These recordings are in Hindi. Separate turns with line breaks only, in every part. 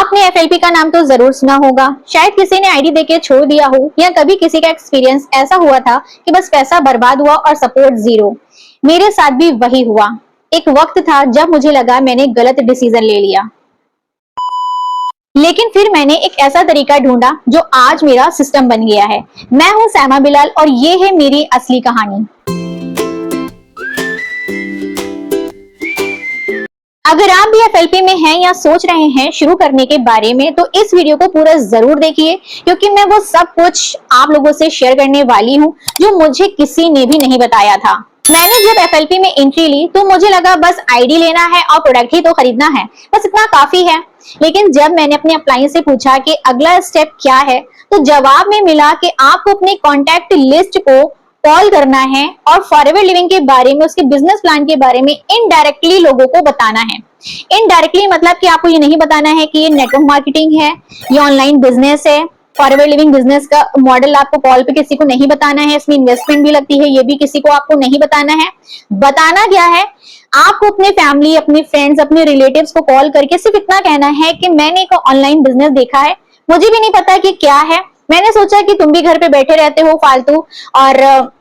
आपने एफएलपी का नाम तो जरूर सुना होगा, शायद किसी ने आईडी देके छोड़ दिया हो या कभी किसी का एक्सपीरियंस ऐसा हुआ था कि बस पैसा बर्बाद हुआ और सपोर्ट जीरो। मेरे साथ भी वही हुआ। एक वक्त था जब मुझे लगा मैंने गलत डिसीजन ले लिया, लेकिन फिर मैंने एक ऐसा तरीका ढूंढा जो आज मेरा सिस्टम बन गया है। मैं हूं सैमा बिलाल और ये है मेरी असली कहानी। अगर आप भी एफएलपी में हैं या सोच रहे हैं शुरू करने के बारे में, तो इस वीडियो को पूरा जरूर देखिए, क्योंकि मैं वो सब कुछ आप लोगों से शेयर करने वाली हूँ जो मुझे किसी ने भी नहीं बताया था। मैंने जब एफएलपी में एंट्री ली तो मुझे लगा बस आईडी लेना है और प्रोडक्ट ही तो खरीदना है, बस इतना काफी है। लेकिन जब मैंने अपने अपलाइन से पूछा कि अगला स्टेप क्या है, तो जवाब में मिला कि आपको अपने कॉन्टैक्ट लिस्ट को कॉल करना है और फॉरवर्ड लिविंग के बारे में, उसके बिजनेस प्लान के बारे में इनडायरेक्टली लोगों को बताना है। इनडायरेक्टली मतलब कि आपको ये नहीं बताना है कि ये नेटवर्क मार्केटिंग है, ये ऑनलाइन बिजनेस है। फॉरवर्ड लिविंग बिजनेस का मॉडल आपको कॉल पे किसी को नहीं बताना है, इसमें इन्वेस्टमेंट भी लगती है, ये भी किसी को आपको नहीं बताना है। बताना क्या है, आपको अपने फैमिली, अपने फ्रेंड्स, अपने रिलेटिव्स को कॉल करके सिर्फ इतना कहना है कि मैंने एक ऑनलाइन बिजनेस देखा है, मुझे भी नहीं पता कि क्या है, मैंने सोचा कि तुम भी घर पे बैठे रहते हो फालतू, और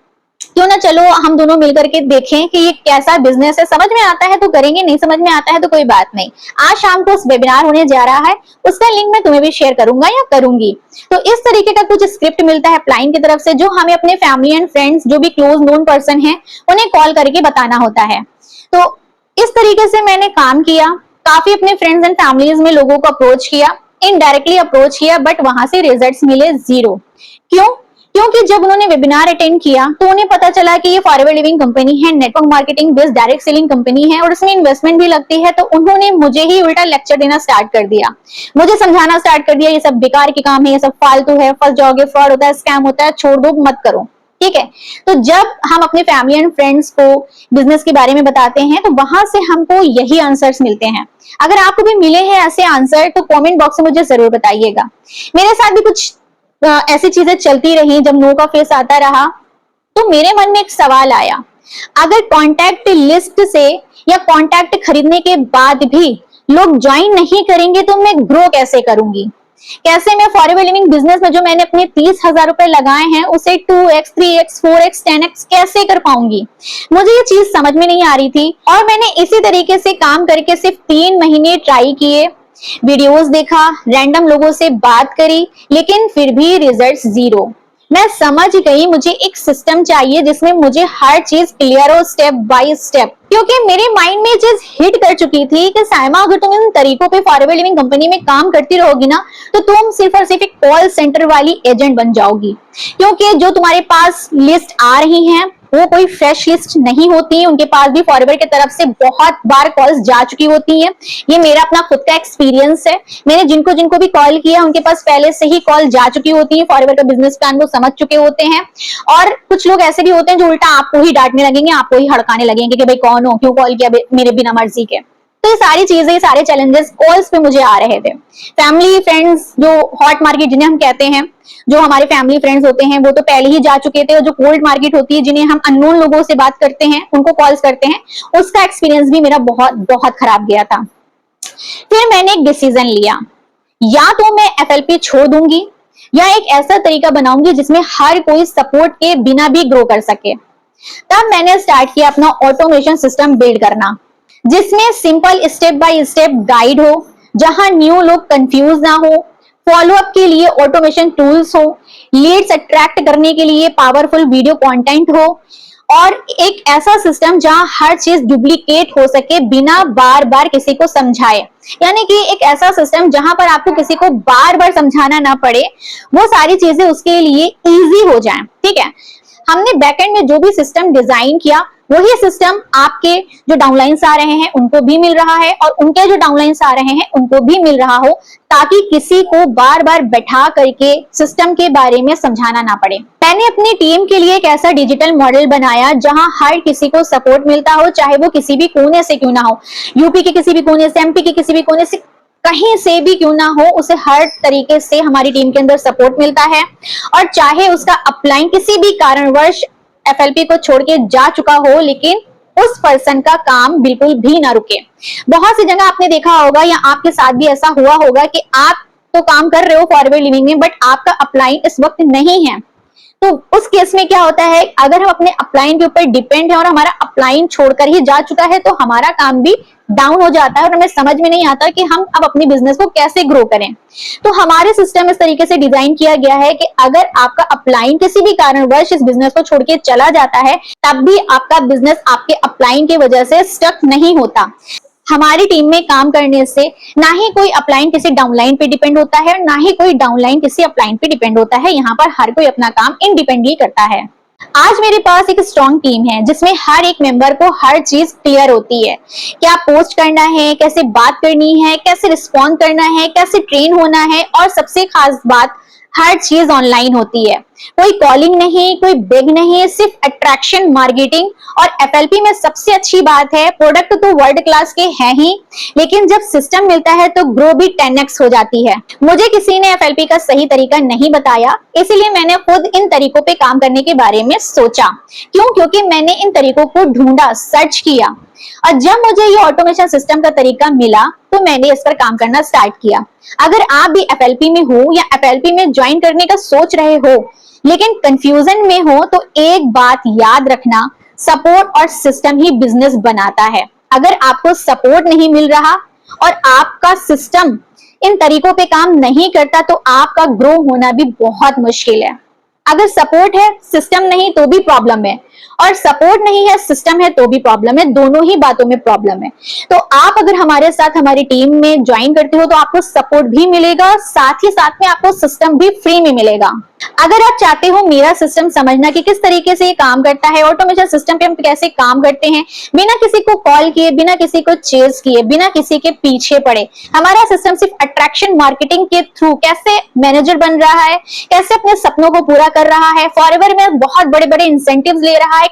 क्यों ना चलो हम दोनों मिलकर के देखें कि ये कैसा बिजनेस है। समझ में आता है तो करेंगे, नहीं समझ में आता है तो कोई बात नहीं। आज शाम को उस वेबिनार होने जा रहा है, उसका लिंक मैं तुम्हें भी शेयर करूंगा या करूंगी। तो इस तरीके का कुछ स्क्रिप्ट मिलता है अपलाइन की तरफ से, जो हमें अपने फैमिली एंड फ्रेंड्स, जो भी क्लोज नोन पर्सन है, उन्हें कॉल करके बताना होता है। तो इस तरीके से मैंने काम किया, काफी अपने फ्रेंड्स एंड फैमिलीज में लोगों को अप्रोच किया, इनडायरेक्टली अप्रोच किया, बट वहां से रिजल्ट्स मिले जीरो। क्यों? क्योंकि जब उन्होंने वेबिनार अटेंड किया तो उन्हें पता चला कि ये फॉरवर्ड लिविंग कंपनी है, network marketing based direct selling company है और इसमें इन्वेस्टमेंट भी लगती है। तो उन्होंने मुझे ही उल्टा लेक्चर देना स्टार्ट कर दिया, मुझे समझाना स्टार्ट कर दिया, ये सब बेकार के काम है, ये सब फालतू है, फंस जाओगे, फ्रॉड होता है, स्कैम होता है, छोड़ दो, मत करो। ठीक है। तो जब हम अपने फैमिली एंड फ्रेंड्स को बिजनेस के बारे में बताते हैं तो वहां से हमको यही आंसर्स मिलते हैं। अगर आपको भी मिले हैं ऐसे आंसर तो कमेंट बॉक्स में मुझे जरूर बताइएगा। मेरे साथ भी कुछ ऐसी चीजें चलती रही। जब नो का फेस आता रहा तो मेरे मन में एक सवाल आया, अगर कॉन्टैक्ट लिस्ट से या कॉन्टैक्ट खरीदने के बाद भी लोग ज्वाइन नहीं करेंगे तो मैं ग्रो कैसे करूंगी? कैसे मैं फॉरवर्ड लिविंग बिजनेस में जो मैंने अपने 30,000 रुपए लगाए हैं उसे 2x, 3x, 4x, 10x कैसे कर पाऊंगी? मुझे ये चीज समझ में नहीं आ रही थी और मैंने इसी तरीके से काम करके सिर्फ 3 महीने ट्राई किए, वीडियोस देखा, रैंडम लोगों से बात करी, लेकिन फिर भी रिजल्ट्स जीरो। मैं समझ गई मुझे एक सिस्टम चाहिए जिसमें मुझे हर चीज क्लियर हो, स्टेप बाय स्टेप। क्योंकि मेरे माइंड में चीज हिट कर चुकी थी कि साइमा, अगर तुम इन तरीकों पे फॉरवर्ड लिविंग कंपनी में काम करती रहोगी ना, तो तुम सिर्फ और सिर्फ एक कॉल सेंटर वाली एजेंट बन जाओगी। क्योंकि जो तुम्हारे पास लिस्ट आ रही हैं वो कोई फ्रेश लिस्ट नहीं होती है, उनके पास भी फॉरवर्ड की तरफ से बहुत बार कॉल्स जा चुकी होती हैं। ये मेरा अपना खुद का एक्सपीरियंस है। मैंने जिनको जिनको भी कॉल किया उनके पास पहले से ही कॉल जा चुकी होती है, फॉरवर्ड का बिजनेस प्लान वो समझ चुके होते हैं। और कुछ लोग ऐसे भी होते हैं जो उल्टा आपको ही डांटने लगेंगे, आपको ही हड़काने लगेंगे कि भाई कौन हो, क्यों कॉल किया मेरे बिना मर्जी के। तो ये सारी चीजें, ये सारे चैलेंजेस कॉल्स पे मुझे आ रहे थे। फैमिली फ्रेंड्स, जो हॉट मार्केट जिन्हें हम कहते हैं, जो हमारे फैमिली फ्रेंड्स होते हैं, वो तो पहले ही जा चुके थे। और जो कोल्ड मार्केट होती है, जिन्हें हम अननोन लोगों से बात करते हैं, उनको कॉल्स करते हैं, उसका एक्सपीरियंस भी मेरा बहुत बहुत खराब गया था। फिर मैंने एक डिसीजन लिया, या तो मैं एफएलपी छोड़ दूंगी या एक ऐसा तरीका बनाऊंगी जिसमें हर कोई सपोर्ट के बिना भी ग्रो कर सके। तब मैंने स्टार्ट किया अपना ऑटोमेशन सिस्टम बिल्ड करना, जिसमें simple step by step guide हो, जहां न्यू लोग कंफ्यूज ना हो, फॉलोअप के लिए ऑटोमेशन टूल्स हो, लीड्स अट्रैक्ट करने के लिए पावरफुल वीडियो कंटेंट हो, और एक ऐसा सिस्टम जहां हर चीज डुप्लीकेट हो सके बिना बार बार किसी को समझाए। यानी कि एक ऐसा सिस्टम जहां पर आपको किसी को बार बार समझाना ना पड़े, वो सारी चीजें उसके लिए इजी हो जाएं। ठीक है। हमने बैकएंड में जो भी सिस्टम डिजाइन किया वही सिस्टम आपके जो डाउनलाइंस आ रहे हैं उनको भी मिल रहा है और उनके जो डाउनलाइंस आ रहे हैं उनको भी मिल रहा हो, ताकि किसी को बार बार बैठा करके सिस्टम के बारे में समझाना ना पड़े। मैंने अपनी टीम के लिए एक ऐसा डिजिटल मॉडल बनाया जहां हर किसी को सपोर्ट मिलता हो, चाहे वो किसी भी कोने से क्यों ना हो, यूपी के किसी भी कोने से, एमपी के किसी भी कोने से, कहीं से भी क्यों ना हो, उसे हर तरीके से हमारी टीम के अंदर सपोर्ट मिलता है। और चाहे उसका अपलाइन किसी भी कारणवश एफएलपी को छोड़ के जा चुका हो, लेकिन उस पर्सन का काम बिल्कुल भी ना रुके। बहुत सी जगह आपने देखा होगा या आपके साथ भी ऐसा हुआ होगा कि आप तो काम कर रहे हो फॉरवर्ड लिविंग में, बट आपका अपलाइन इस वक्त नहीं है। तो उस केस में क्या होता है, अगर हम अपने अपलाइन के ऊपर डिपेंड है और हमारा अपलाइन छोड़कर ही जा चुका है, तो हमारा काम भी डाउन हो जाता है और हमें समझ में नहीं आता कि हम अब अपनी बिजनेस को कैसे ग्रो करें। तो हमारे सिस्टम इस तरीके से डिजाइन किया गया है कि अगर आपका अपलाइन किसी भी कारणवश इस बिजनेस को छोड़ के चला जाता है, तब भी आपका बिजनेस आपके अपलाइन की वजह से स्टक नहीं होता। हमारी टीम में काम करने से ना ही कोई अपलाइन किसी डाउनलाइन पे डिपेंड होता है और ना ही कोई डाउनलाइन किसी अपलाइन पे डिपेंड होता है। यहाँ पर हर कोई अपना काम इंडिपेंडेंटली करता है। आज मेरे पास एक स्ट्रॉन्ग टीम है जिसमें हर एक मेंबर को हर चीज क्लियर होती है। क्या पोस्ट करना है, कैसे बात करनी है, कैसे रिस्पॉन्ड करना है, कैसे ट्रेन होना है, और सबसे खास बात, हर चीज ऑनलाइन होती है। कोई कॉलिंग नहीं, कोई बिग नहीं, सिर्फ अट्रैक्शन मार्केटिंग। और एफएलपी में सबसे अच्छी बात है, प्रोडक्ट तो वर्ल्ड क्लास के हैं ही, लेकिन जब सिस्टम मिलता है तो ग्रो भी 10x हो जाती है। मुझे किसी ने एफएलपी का सही तरीका नहीं बताया, इसीलिए मैंने खुद इन तरीकों पे काम करने के बारे में सोचा। क्यों? क्योंकि मैंने इन तरीकों को ढूंढा, सर्च किया, और जब मुझे ये ऑटोमेशन सिस्टम का तरीका मिला तो मैंने इस पर काम करना स्टार्ट किया। अगर आप भी एफएलपी में हो या एफएलपी में ज्वाइन करने का सोच रहे हो लेकिन कंफ्यूजन में हो, तो एक बात याद रखना, सपोर्ट और सिस्टम ही बिजनेस बनाता है। अगर आपको सपोर्ट नहीं मिल रहा और आपका सिस्टम इन तरीकों पे काम नहीं करता, तो आपका ग्रो होना भी बहुत मुश्किल है। अगर सपोर्ट है, सिस्टम नहीं, तो भी प्रॉब्लम है, और सपोर्ट नहीं है, सिस्टम है, तो भी प्रॉब्लम है। दोनों ही बातों में प्रॉब्लम है। तो आप अगर हमारे साथ हमारी टीम में ज्वाइन करते हो तो आपको सपोर्ट भी मिलेगा, साथ ही साथ में आपको सिस्टम भी फ्री में मिलेगा। अगर आप चाहते हो मेरा सिस्टम समझना कि किस तरीके से ये काम करता है, ऑटोमेशन सिस्टम पे हम कैसे काम करते हैं, बिना किसी को कॉल किए, बिना किसी को चेज किए, बिना किसी के पीछे पड़े, हमारा सिस्टम सिर्फ अट्रैक्शन मार्केटिंग के थ्रू कैसे मैनेजर बन रहा है, कैसे अपने सपनों को पूरा कर रहा है, फॉरएवर में बहुत बड़े बड़े इंसेंटिव्स ले रहा है,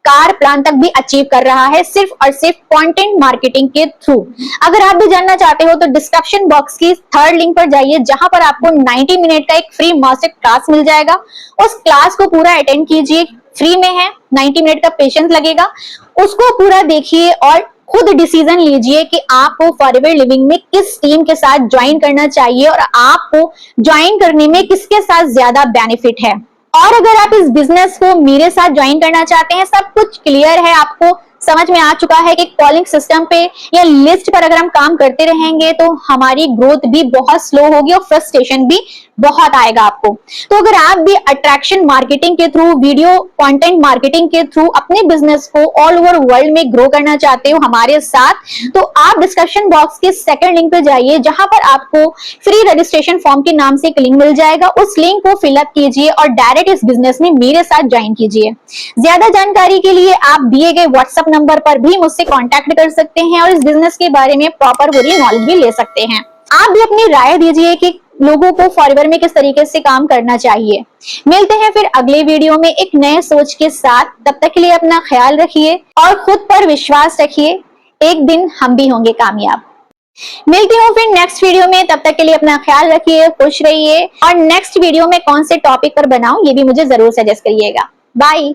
कार प्लान तक भी अचीव कर रहा है, सिर्फ और सिर्फ कंटेंट मार्केटिंग के थ्रू। अगर आप भी जानना चाहते हो तो डिस्क्रिप्शन बॉक्स की 3rd लिंक पर जाइए, जहां पर आपको 90 मिनट का एक फ्री मास्टर क्लास मिल जाएगा। उस क्लास को पूरा अटेंड कीजिए, फ्री में है, 90 मिनट का पेशेंस लगेगा, उसको पूरा देखिए और खुद डिसीजन लीजिए कि आपको फॉरएवर लिविंग में किस टीम के साथ ज्वाइन करना चाहिए और आपको ज्वाइन करने में किसके साथ ज्यादा बेनिफिट है। और अगर आप इस बिजनेस को मेरे साथ ज्वाइन करना चाहते हैं, सब कुछ क्लियर है, आपको समझ में आ चुका है कि कॉलिंग सिस्टम पे या लिस्ट पर अगर हम काम करते रहेंगे तो हमारी ग्रोथ भी बहुत स्लो होगी और फ्रस्ट्रेशन भी बहुत आएगा आपको। तो अगर आप भी अट्रैक्शन मार्केटिंग के थ्रू, वीडियो कंटेंट मार्केटिंग के थ्रू अपने बिजनेस को ऑल ओवर वर्ल्ड में ग्रो करना चाहते हो हमारे साथ, तो आप डिस्क्रिप्शन बॉक्स के 2nd लिंक पे जाइए, जहां पर आपको फ्री रजिस्ट्रेशन फॉर्म के नाम से एक लिंक मिल जाएगा। उस लिंक को फिलअप कीजिए और डायरेक्ट इस बिजनेस में मेरे साथ ज्वाइन कीजिए। ज्यादा जानकारी के लिए आप दिए गए व्हाट्सएप नंबर पर भी मुझसे कांटेक्ट कर सकते हैं और इस बिजनेस के बारे में प्रॉपर पूरी नॉलेज भी ले सकते हैं। आप भी अपनी राय दीजिए कि लोगों को फॉरएवर में किस तरीके से काम करना चाहिए। मिलते हैं फिर अगले वीडियो में एक नए सोच के साथ। तब तक के लिए अपना ख्याल रखिए और खुद पर विश्वास रखिए, एक दिन हम भी होंगे कामयाब। मिलती हूँ फिर नेक्स्ट वीडियो में, तब तक के लिए अपना ख्याल रखिए, खुश रहिए, और नेक्स्ट वीडियो में कौन से टॉपिक पर बनाऊं ये भी मुझे जरूर सजेस्ट करिएगा। बाय।